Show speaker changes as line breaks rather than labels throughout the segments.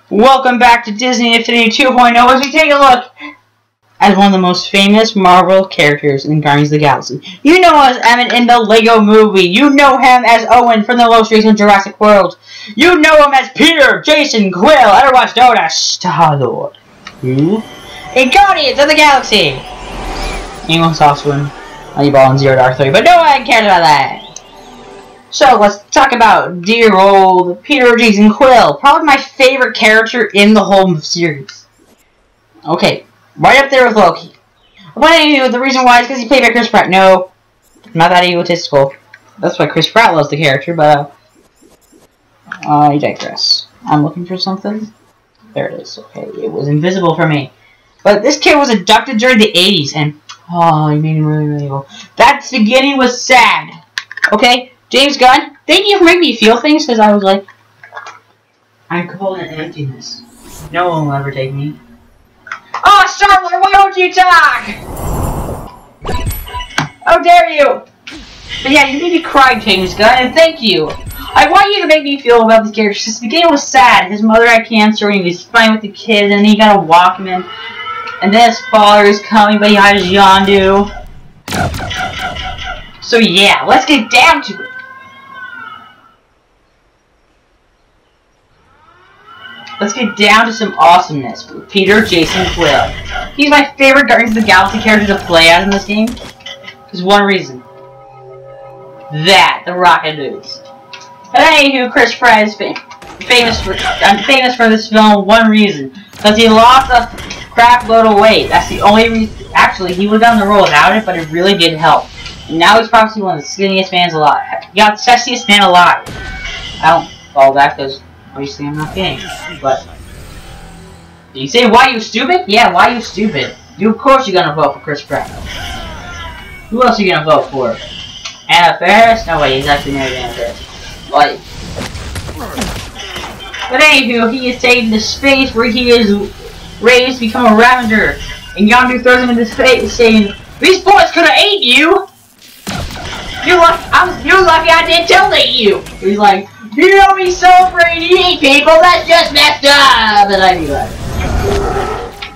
Welcome back to Disney Infinity 2.0 as we take a look at one of the most famous Marvel characters in Guardians of the Galaxy. You know as Emmett in the Lego Movie. You know him as Owen from the most recent Jurassic World. You know him as Peter, Jason, Quill, otherwise known as Star-Lord. Who? In Guardians of the Galaxy! England's also in Moneyball and Zero Dark 30, but no one cares about that. So, let's talk about dear old Peter Jason Quill. Probably my favorite character in the whole series. Okay, right up there with Loki. But anyway, the reason why is because he played by Chris Pratt. No, not that egotistical. That's why Chris Pratt loves the character, but I digress. I'm looking for something. There it is. Okay, it was invisible for me. But this kid was abducted during the 80s, and oh, he made me really ill. That beginning was sad. Okay? James Gunn, thank you for making me feel things, because I was like, I'm cold and emptiness. No one will ever take me. Oh, Star-Lord, why don't you talk? How dare you? But yeah, you made me cry, James Gunn, and thank you. I want you to make me feel about this character. This beginning was sad. His mother had cancer, and he was fighting with the kids, and he got a Walkman. And then his father is coming, but he has Yondu. So yeah, let's get down to it. Let's get down to some awesomeness with Peter Jason Quill. He's my favorite Guardians of the Galaxy character to play as in this game. There's one reason. The rocket boots. But anywho, Chris Pratt is famous for this film. One reason, because he lost a crap load of weight. That's the only reason. Actually, he would have done the role without it, but it really did help. And now he's probably one of the skinniest fans alive. He got the sexiest man alive. I don't follow that because obviously I'm not gay. But you say, why you stupid? Yeah, why you stupid? You of course you're gonna vote for Chris Pratt. Who else are you gonna vote for? Anna Faris? No way, he's actually married to Anna Faris. Like, but anywho, he is taken to space where he is raised to become a Ravager. And Yondu throws him into space saying, "These boys could have ate you! You're lucky I didn't tell you!" He's like, "You don't be so afraid to eat people, that's just messed up!" And I do that.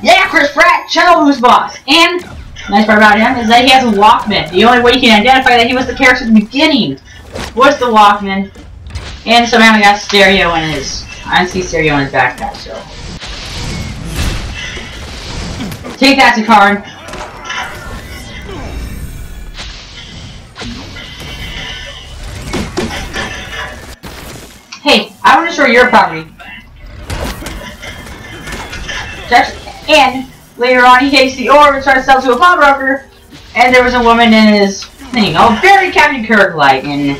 Yeah, Chris Pratt, Channel who's boss. And nice part about him is that he has a Walkman. The only way you can identify that he was the character at the beginning was the Walkman. And somehow he got stereo in his... I see stereo in his backpack, so... Take that to card. Hey, I want to show your property. And later on, he takes the orb and starts to sell to a pawnbroker. And there was a woman in his thing, oh, very Captain Kirk-like, and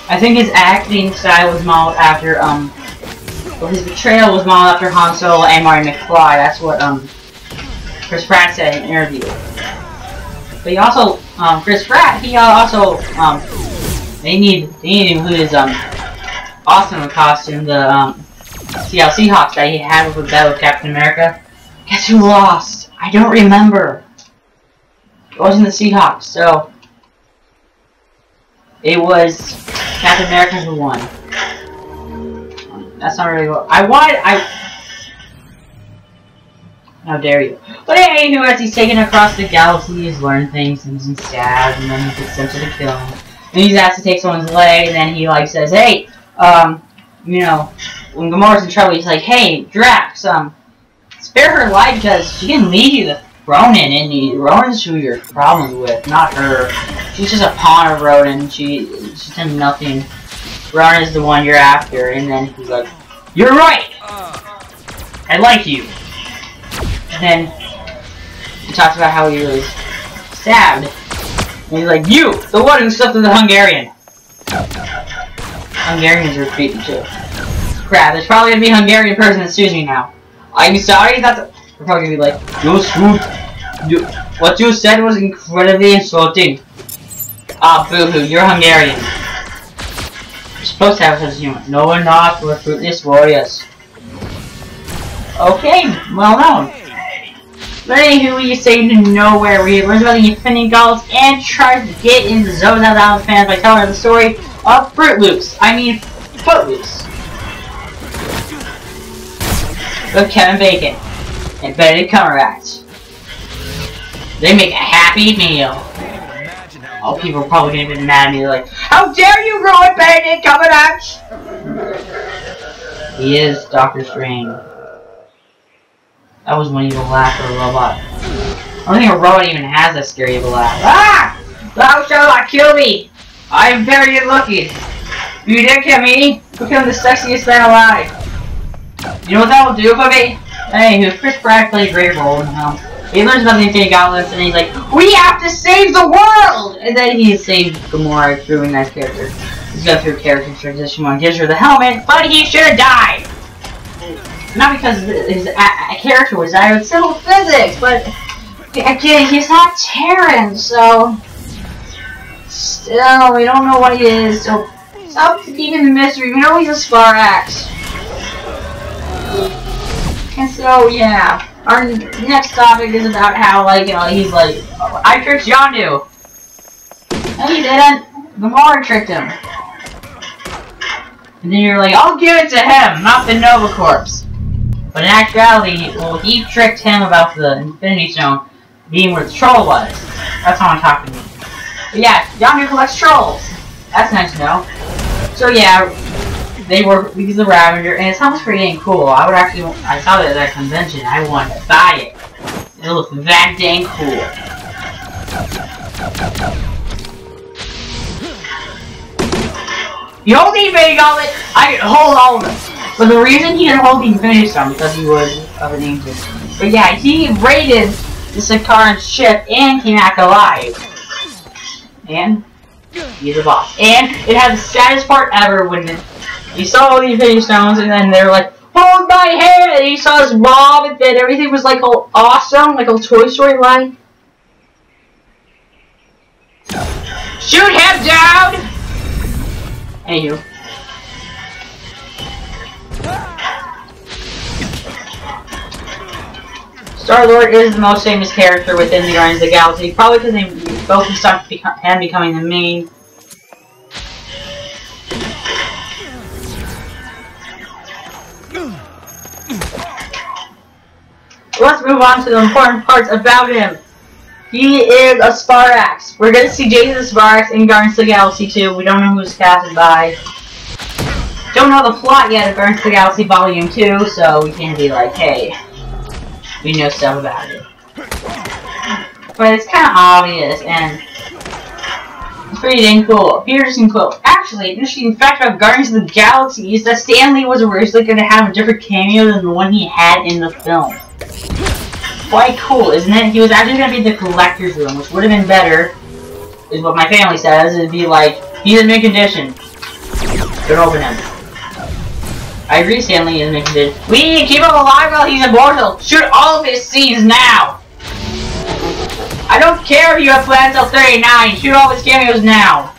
I think his acting style was modeled after well, his betrayal was modeled after Han Solo and Marty McFly. That's what Chris Pratt said in an interview. But he also, Chris Pratt, he also, they need to include his, awesome costume, the, Seattle Seahawks that he had with the battle of Captain America. Guess who lost? I don't remember. It wasn't the Seahawks, so it was Captain America who won. That's not really what how dare you? But anyway, as he's taken across the galaxy, he's learned things, and he's sad, and then he gets sent to the kill him. And he's asked to take someone's leg, and then he like says, "Hey, you know, when Gamora's in trouble, he's like, hey, Drax, spare her life because she can lead you to Ronan, and Ronan's who you're problems with, not her. She's just a pawn of Ronan. She's done nothing. Ronan is the one you're after." And then he's like, "You're right. I like you." And then he talks about how he was stabbed. And he's like, "You, the one who slept with the Hungarian." Hungarians are creepy too. Crap, there's probably gonna be a Hungarian person that sues me now. I'm sorry, that's they're probably gonna be like, what you said was incredibly insulting. Ah, boo-hoo, you're Hungarian. You're supposed to have a sense of humor. No, we're not, we're fruitless warriors. Okay, well known. But anywho, he's taken to nowhere where he learns about the Infinity Gauntlet and tries to get in the zone of the fans by telling her the story of Fruit Loops. I mean, Footloose. with Kevin Bacon and Benedict Cumberbatch. They make a happy meal. Oh, people are probably gonna get mad at me. They're like, "How dare you ruin Benedict Cumberbatch?" He is Doctor Strange. That was when you laugh at a robot. I don't think a robot even has that scary of a laugh. Ah! Thou shalt not kill me! I am very good looking. You dare kill me? Become the sexiest man alive. You know what that will do for me? Hey, Chris Pratt played a great role in the film. He learns about the Infinity Gauntlets and he's like, "We have to save the world!" And then he saved Gamora. It's a really nice character. He's going through a character transition when he gives her the helmet, but he should have died! Not because his character was died, it's simple physics, but again, he's not Terran, so still, we don't know what he is, so stop keeping the mystery. We know he's a Sparax. And so, yeah, our next topic is about how, like, you know, he's like, "I tricked Yondu." No, he didn't. Gamora tricked him. And then you're like, "I'll give it to him, not the Nova Corps." But in actuality, well, he tricked him about the Infinity Stone being where the troll was. That's how I'm talking to you. But yeah, Yondu collects trolls. That's nice to know. So yeah, they were because of the Ravager, and it sounds pretty dang cool. I would actually, I saw it at that convention. I wanted to buy it. It looked that dang cool. You hold the Infinity Gauntlet, I can hold all of them. But the reason he didn't hold the Infinity Stone because he was of an angel. But yeah, he raided the Sakaran ship and came back alive. And he's a boss. And it had the saddest part ever when you saw all the Infinity Stones and then they were like, "Hold my hand!" And he saw his mom and then everything was like all awesome, like a Toy Story line. Shoot him down! Anywho. Star-Lord is the most famous character within the Guardians of the Galaxy, probably because they focused on him becoming the main. Let's move on to the important parts about him. He is a Sparax. We're going to see Jason Sparax in Guardians of the Galaxy 2. We don't know who's casted by. Don't know the plot yet of Guardians of the Galaxy Volume 2, so we can't be like, "Hey, we know stuff about it." But it's kind of obvious, and it's pretty dang cool. Peter's and cool. Actually, an interesting fact about Guardians of the Galaxy is that Stan Lee was originally going to have a different cameo than the one he had in the film. Quite cool, isn't it? He was actually going to be the collector's room, which would have been better, is what my family says. It'd be like, he's in mint condition. Don't open him. I agree, Stan Lee is in mint condition. We need to keep him alive while he's immortal. Shoot all of his scenes now. I don't care if you have plans till 39. Shoot all of his cameos now.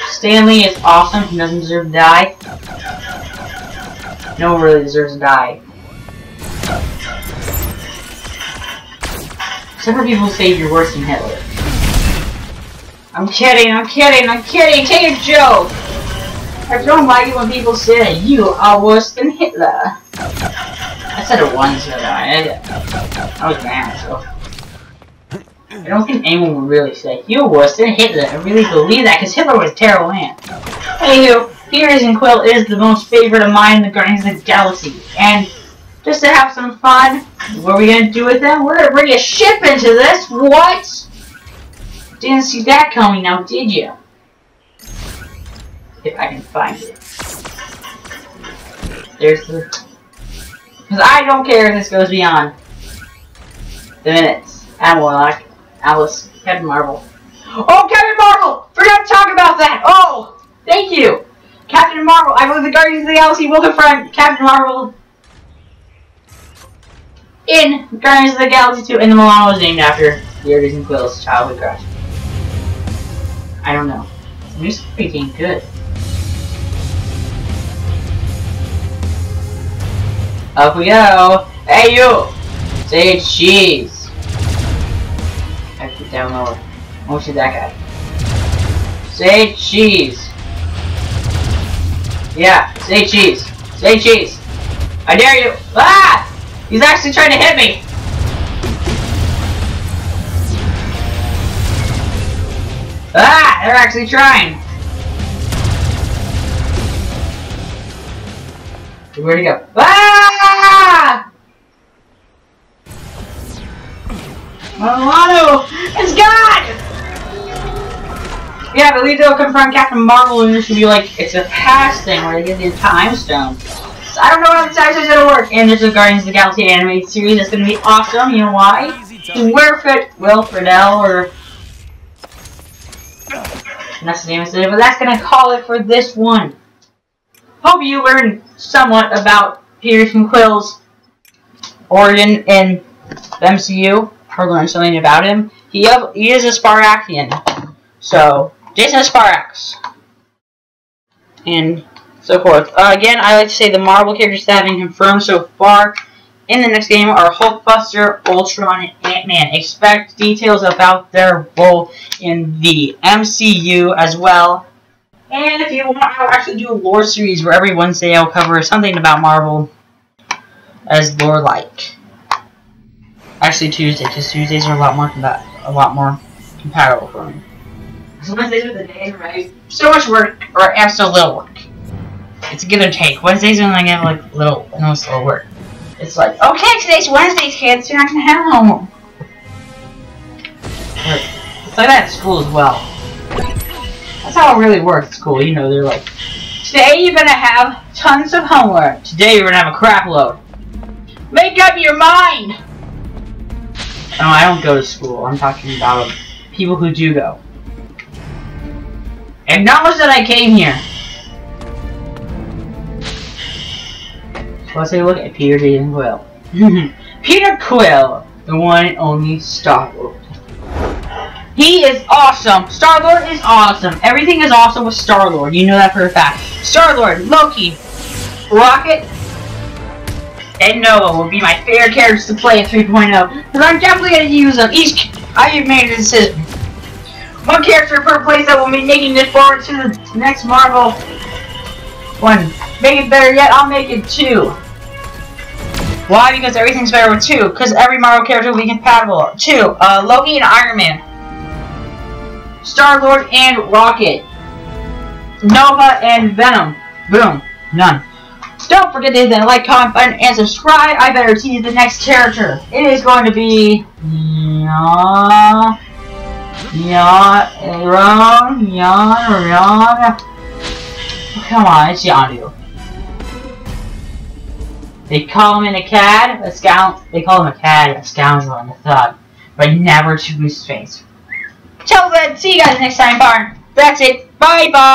Stan Lee is awesome. He doesn't deserve to die. No one really deserves to die. Except for people who say you're worse than Hitler. I'm kidding, I'm kidding, I'm kidding! Take a joke! I don't like it when people say you are worse than Hitler. I said it once, but I was mad, so. I don't think anyone would really say you're worse than Hitler. I really believe that, because Hitler was a terrible man. Anywho, Peters and Quill is the most favorite of mine in the Guardians of the Galaxy. And just to have some fun, what are we going to do with them? We're going to bring a ship into this! What? Didn't see that coming now, did you? If I can find it. There's the... Because I don't care if this goes beyond the minutes. Adam Warlock, Alice, Captain Marvel. Oh, Captain Marvel! Forgot to talk about that! Oh! Thank you! Captain Marvel, I believe the Guardians of the Galaxy will confront Captain Marvel in Guardians of the Galaxy 2, and the Milano was named after Peter and Quill's childhood crush. I don't know. The music's pretty good. Up we go! Hey you! Say cheese! I have to down lower. Oh shit, that guy. Say cheese! Yeah, say cheese! Say cheese! I dare you! Ah! He's actually trying to hit me! Ah! They're actually trying! Where'd he go? Ah! Milano! It's gone! Yeah, but we will confront Captain Marvel, and this should be like, it's a past thing where they get the time stone. So I don't know how the time stone's gonna work. And there's a Guardians of the Galaxy animated series that's gonna be awesome. You know why? Will Friedle, or that's the name of it, but that's gonna call it for this one. Hope you learned somewhat about Peter Quill's origin in the MCU, or learned something about him. He is a Spartakian, so Jason Spartax, and so forth. Again, I like to say the Marvel characters that have been confirmed so far in the next game are Hulkbuster, Ultron, and Ant-Man. Expect details about their role in the MCU as well. And if you want, I'll actually do a lore series where every Wednesday I'll cover something about Marvel as lore-like. Actually, Tuesday, because Tuesdays are a lot more compatible for me. So Wednesdays are the days where I so much work, or I have so little work. It's a give and take. Wednesdays when I get like little work. It's like, okay, today's Wednesday, kids. You're not gonna have homework. It's like that at school as well. That's how it really works at school. You know, they're like, today you're gonna have tons of homework. Today you're gonna have a crap load. Make up your mind. No, I don't go to school. I'm talking about people who do go. Acknowledge that I came here. So let's take a look at Peter Quill. Peter Quill, the one and only Star-Lord. He is awesome. Star-Lord is awesome. Everything is awesome with Star-Lord. You know that for a fact. Star-Lord, Loki, Rocket, and Nova will be my favorite characters to play at 3.0. Because I'm definitely going to use them. I have made a decision. One character per place that will be making this forward to the next Marvel one. Make it better yet, I'll make it 2. Why? Because everything's better with 2. Because every Marvel character will be compatible. 2. Loki and Iron Man. Star-Lord and Rocket. Nova and Venom. Boom. None. Don't forget to hit that like, comment button, and subscribe. I better tease the next character. It is going to be... Come on, it's Yondu. They call him a cad, a scoundrel. They call him a cad, a scoundrel, and a thug, but never to his face. Till then, see you guys next time, Barn. That's it. Bye bye.